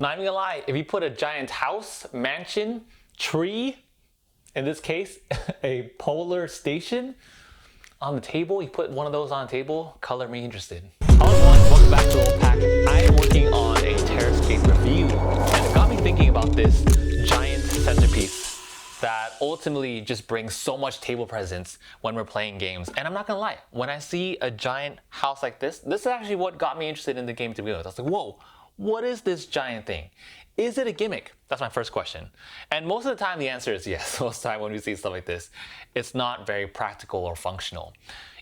Not even gonna lie, if you put a giant house, mansion, tree, in this case, a polar station on the table, you put one of those on the table, color me interested. Hello everyone, welcome back to Old Pack. I am working on a Terrorscape review, and it got me thinking about this giant centerpiece that ultimately just brings so much table presence when we're playing games. And I'm not gonna lie, when I see a giant house like this is actually what got me interested in the game to begin with. I was like, whoa, what is this giant thing? Is it a gimmick? That's my first question. And most of the time the answer is yes. Most of the time when we see stuff like this, it's not very practical or functional.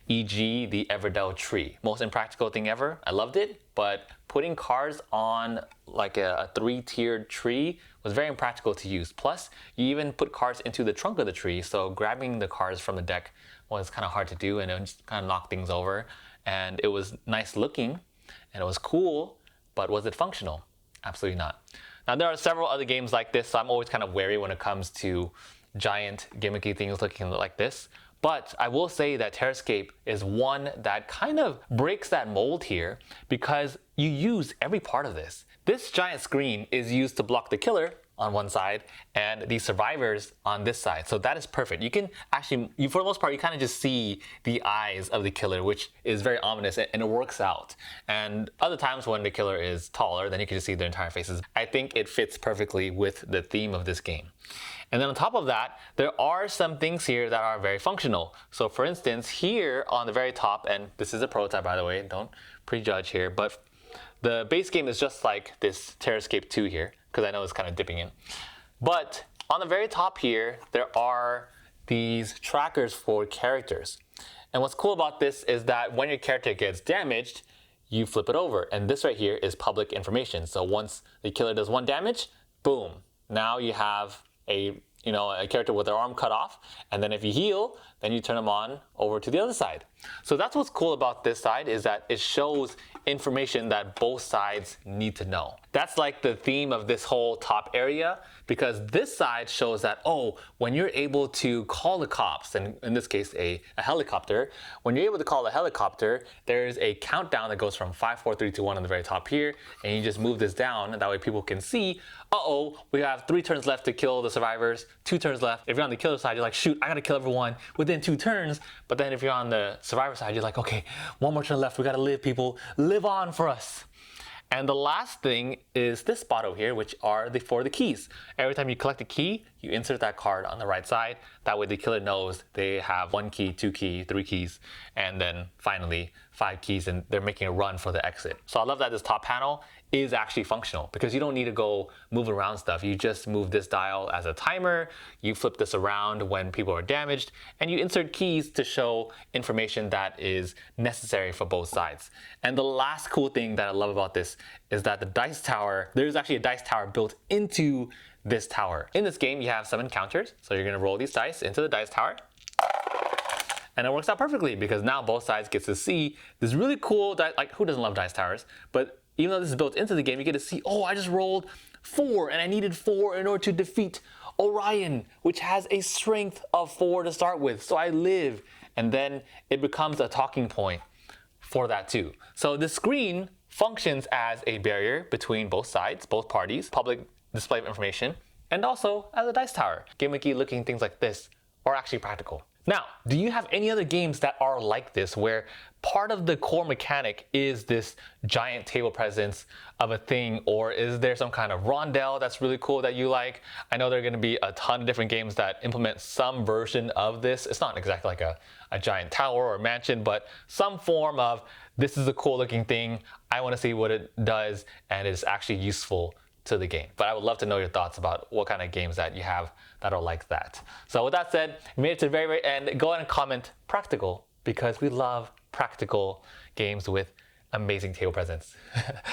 E.g. the Everdell tree. Most impractical thing ever. I loved it, but putting cards on like a three-tiered tree was very impractical to use. Plus, you even put cards into the trunk of the tree, so grabbing the cards from the deck was kind of hard to do, and it would just kind of knock things over. And it was nice looking, and it was cool, but was it functional? Absolutely not. Now, there are several other games like this, so I'm always kind of wary when it comes to giant gimmicky things looking like this. But I will say that Terrorscape is one that kind of breaks that mold here because you use every part of this. This giant screen is used to block the killer on one side and the survivors on this side. So that is perfect. You can actually, for the most part, you kind of just see the eyes of the killer, which is very ominous, and it works out. And other times when the killer is taller, then you can just see their entire faces. I think it fits perfectly with the theme of this game. And then on top of that, there are some things here that are very functional. So for instance, here on the very top, and this is a prototype by the way, don't prejudge here, but the base game is just like this Terrorscape 2 here, because I know it's kind of dipping in. But on the very top here, there are these trackers for characters. And what's cool about this is that when your character gets damaged, you flip it over. And this right here is public information. So once the killer does 1 damage, boom, now you have a character with their arm cut off, and then if you heal, then you turn them on over to the other side. So that's what's cool about this side, is that it shows information that both sides need to know. That's like the theme of this whole top area, because this side shows that, oh, when you're able to call the cops, and in this case a helicopter, when you're able to call a helicopter, there's a countdown that goes from 5, 4, 3, 2, 1 on the very top here, and you just move this down, and that way people can see, uh-oh, we have 3 turns left to kill the survivors, 2 turns left. If you're on the killer side, you're like, shoot, I gotta kill everyone within 2 turns. But then if you're on the survivor side, you're like, okay, 1 more turn left, we gotta live, people. Live on for us. And the last thing is this spot over here, which are for the keys. Every time you collect a key, you insert that card on the right side. That way the killer knows they have 1 key, 2 key, 3 keys, and then finally 5 keys, and they're making a run for the exit. So I love that this top panel is actually functional because you don't need to go move around stuff. You just move this dial as a timer, you flip this around when people are damaged, and you insert keys to show information that is necessary for both sides. And the last cool thing that I love about this is that the dice tower, there's actually a dice tower built into this tower. In this game, you have 7 counters, so you're gonna roll these dice into the dice tower. And it works out perfectly because now both sides get to see this really cool, like who doesn't love dice towers? But even though this is built into the game, you get to see, oh, I just rolled 4 and I needed 4 in order to defeat Orion, which has a strength of 4 to start with. So I live, and then it becomes a talking point for that too. So the screen functions as a barrier between both sides, both parties, public display of information, and also as a dice tower. Gimmicky looking things like this are actually practical. Now, do you have any other games that are like this, where part of the core mechanic is this giant table presence of a thing, or is there some kind of rondel that's really cool that you like? I know there are going to be a ton of different games that implement some version of this. It's not exactly like a giant tower or mansion, but some form of, this is a cool looking thing, I want to see what it does, and it's actually useful to the game. But I would love to know your thoughts about what kind of games that you have that are like that. So with that said, you made it to the very, very end. Go ahead and comment practical, because we love practical games with amazing table presence.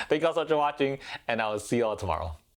Thank you all so much for watching, and I will see you all tomorrow.